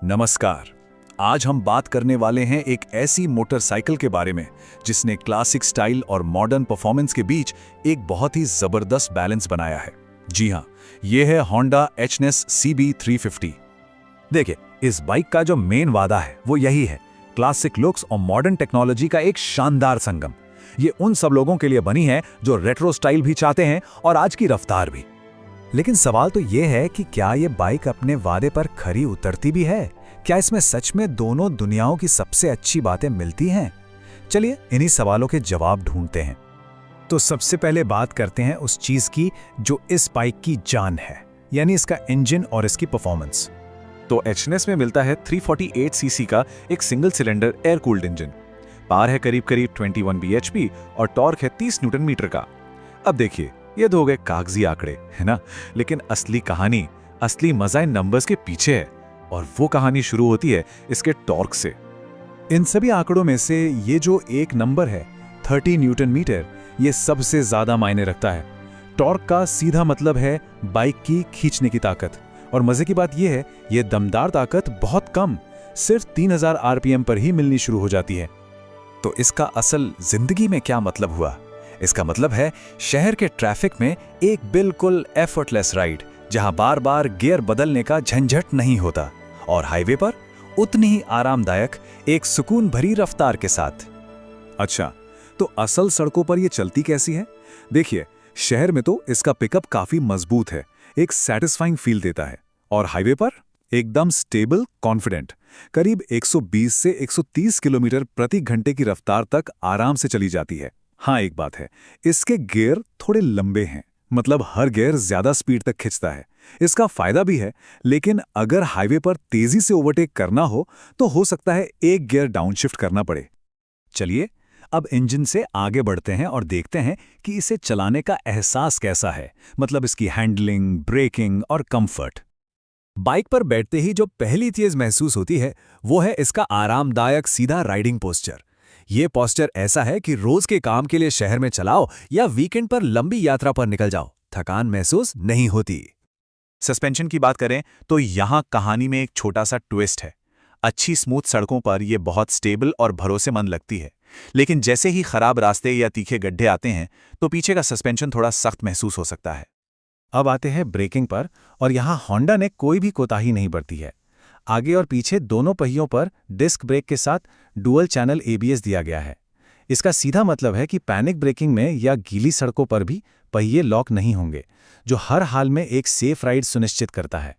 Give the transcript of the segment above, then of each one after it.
नमस्कार। आज हम बात करने वाले हैं एक ऐसी मोटरसाइकिल के बारे में जिसने क्लासिक स्टाइल और मॉडर्न परफॉर्मेंस के बीच एक बहुत ही जबरदस्त बैलेंस बनाया है। जी हाँ, ये है होंडा एचनेस CB350। देखिए, इस बाइक का जो मेन वादा है वो यही है, क्लासिक लुक्स और मॉडर्न टेक्नोलॉजी का एक शानदार संगम। ये उन सब लोगों के लिए बनी है जो रेट्रो स्टाइल भी चाहते हैं और आज की रफ्तार भी। लेकिन सवाल तो ये है कि क्या ये बाइक अपने वादे पर खरी उतरती भी है? क्या इसमें सच में दोनों दुनियाओं की सबसे अच्छी बातें मिलती हैं? चलिए इन्हीं सवालों के जवाब ढूंढते हैं। तो सबसे पहले बात करते हैं उस चीज की जो इस बाइक की जान है, यानी इसका इंजन और इसकी परफॉर्मेंस। तो एचनेस में मिलता है 348 सीसी का एक single cylinder air cooled engine. Power है करीब 21 bhp और टॉर्क है 30 न्यूटन मीटर का। अब देखिए, ये तो हो गए कागजी आंकड़े, है ना, लेकिन असली कहानी, असली मजा इन नंबर्स के पीछे है। और वो कहानी शुरू होती है इसके टॉर्क से। इन सभी आंकड़ों में से ये जो एक नंबर है 30 न्यूटन मीटर, ये सबसे ज्यादा मायने रखता है। टॉर्क का सीधा मतलब है बाइक की खींचने की ताकत। और मजे की बात यह है, ये दमदार ताकत बहुत कम, सिर्फ 3000 RPM पर ही मिलनी शुरू हो जाती है। तो इसका असल जिंदगी में क्या मतलब हुआ? इसका मतलब है शहर के ट्रैफिक में एक बिल्कुल एफर्टलेस राइड, जहां बार बार गियर बदलने का झंझट नहीं होता, और हाईवे पर उतनी ही आरामदायक एक सुकून भरी रफ्तार के साथ। अच्छा, तो असल सड़कों पर यह चलती कैसी है? देखिए, शहर में तो इसका पिकअप काफी मजबूत है, एक सैटिस्फाइंग फील देता है। और हाईवे पर एकदम स्टेबल, कॉन्फिडेंट, करीब 120 से 130 किलोमीटर प्रति घंटे की रफ्तार तक आराम से चली जाती है। हाँ, एक बात है, इसके गियर थोड़े लंबे हैं, मतलब हर गियर ज्यादा स्पीड तक खिंचता है। इसका फायदा भी है, लेकिन अगर हाईवे पर तेजी से ओवरटेक करना हो हो सकता है एक गियर डाउनशिफ्ट करना पड़े। चलिए अब इंजन से आगे बढ़ते हैं और देखते हैं कि इसे चलाने का एहसास कैसा है, मतलब इसकी हैंडलिंग, ब्रेकिंग और कंफर्ट। बाइक पर बैठते ही जो पहली चीज महसूस होती है वो है इसका आरामदायक सीधा राइडिंग पोस्चर। ये पोस्चर ऐसा है कि रोज के काम के लिए शहर में चलाओ या वीकेंड पर लंबी यात्रा पर निकल जाओ, थकान महसूस नहीं होती। सस्पेंशन की बात करें तो यहाँ कहानी में एक छोटा सा ट्विस्ट है। अच्छी स्मूथ सड़कों पर यह बहुत स्टेबल और भरोसेमंद लगती है, लेकिन जैसे ही खराब रास्ते या तीखे गड्ढे आते हैं तो पीछे का सस्पेंशन थोड़ा सख्त महसूस हो सकता है। अब आते हैं ब्रेकिंग पर, और यहाँ होंडा ने कोई भी कोताही नहीं बरती है। आगे और पीछे दोनों पहियों पर डिस्क ब्रेक के साथ डुअल चैनल ABS दिया गया है। इसका सीधा मतलब है कि पैनिक ब्रेकिंग में या गीली सड़कों पर भी पहिए लॉक नहीं होंगे, जो हर हाल में एक सेफ राइड सुनिश्चित करता है।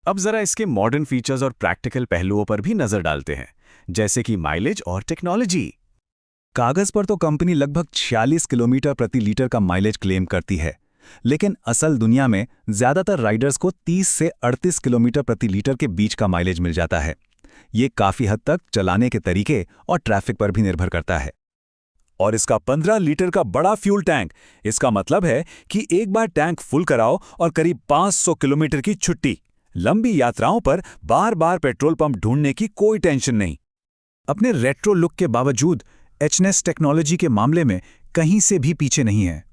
अब जरा इसके मॉडर्न फीचर्स और प्रैक्टिकल पहलुओं पर भी नजर डालते हैं, जैसे कि माइलेज और टेक्नोलॉजी। कागज पर तो कंपनी लगभग 46 किलोमीटर प्रति लीटर का माइलेज क्लेम करती है, लेकिन असल दुनिया में ज्यादातर राइडर्स को 30 से 38 किलोमीटर प्रति लीटर के बीच का माइलेज मिल जाता है। ये काफी हद तक चलाने के तरीके और ट्रैफिक पर भी निर्भर करता है। और इसका 15 लीटर का बड़ा फ्यूल टैंक, इसका मतलब है कि एक बार टैंक फुल कराओ और करीब 500 किलोमीटर की छुट्टी। लंबी यात्राओं पर बार बार पेट्रोल पंप ढूंढने की कोई टेंशन नहीं। अपने रेट्रो लुक के बावजूद एचनेस टेक्नोलॉजी के मामले में कहीं से भी पीछे नहीं है।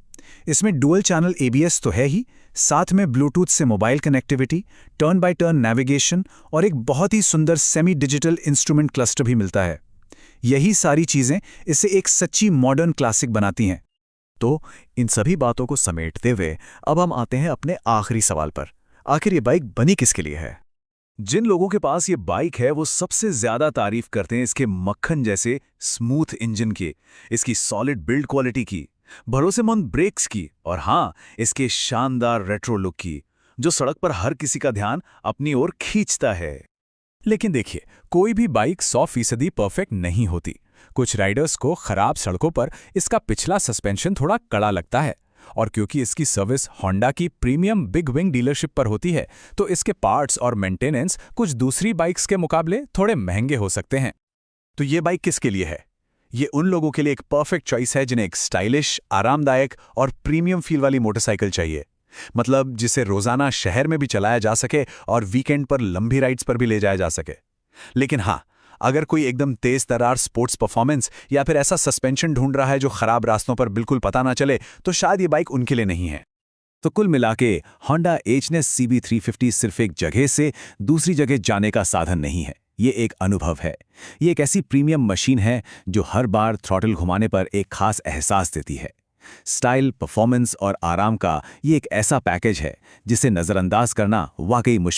इसमें डुअल चैनल ABS तो है ही, साथ में ब्लूटूथ से mobile connectivity, turn by turn navigation और एक बहुत ही सुंदर सेमी डिजिटल इंस्ट्रूमेंट क्लस्टर भी मिलता है। यही सारी चीजें इसे एक सच्ची मॉडर्न क्लासिक बनाती हैं। तो इन सभी बातों को समेटते हुए अब हम आते हैं अपने आखिरी सवाल पर, आखिर ये बाइक बनी किसके लिए है? जिन लोगों के पास ये बाइक है वो सबसे ज्यादा तारीफ करते हैं इसके मक्खन जैसे स्मूथ इंजन की, इसकी सॉलिड बिल्ड क्वालिटी की, भरोसेमंद ब्रेक्स की, और हाँ, इसके शानदार रेट्रो लुक की, जो सड़क पर हर किसी का ध्यान अपनी ओर खींचता है। लेकिन देखिए, कोई भी बाइक 100% परफेक्ट नहीं होती। कुछ राइडर्स को खराब सड़कों पर इसका पिछला सस्पेंशन थोड़ा कड़ा लगता है, और क्योंकि इसकी सर्विस होंडा की प्रीमियम बिग विंग डीलरशिप पर होती है, तो इसके पार्ट्स और मेंटेनेंस कुछ दूसरी बाइक्स के मुकाबले थोड़े महंगे हो सकते हैं। तो ये बाइक किसके लिए है? ये उन लोगों के लिए एक परफेक्ट चॉइस है जिन्हें एक स्टाइलिश, आरामदायक और प्रीमियम फील वाली मोटरसाइकिल चाहिए, मतलब जिसे रोजाना शहर में भी चलाया जा सके और वीकेंड पर लंबी राइड्स पर भी ले जाया जा सके। लेकिन हाँ, अगर कोई एकदम तेज तर्रार स्पोर्ट्स परफॉर्मेंस या फिर ऐसा सस्पेंशन ढूंढ रहा है जो खराब रास्तों पर बिल्कुल पता ना चले, तो शायद ये बाइक उनके लिए नहीं है। तो कुल मिलाके होंडा एचनेस CB350 सिर्फ एक जगह से दूसरी जगह जाने का साधन नहीं है, ये एक अनुभव है। ये एक ऐसी प्रीमियम मशीन है जो हर बार थ्रॉटल घुमाने पर एक खास एहसास देती है। स्टाइल, परफॉर्मेंस और आराम का ये एक ऐसा पैकेज है जिसे नज़रअंदाज करना वाकई मुश्किल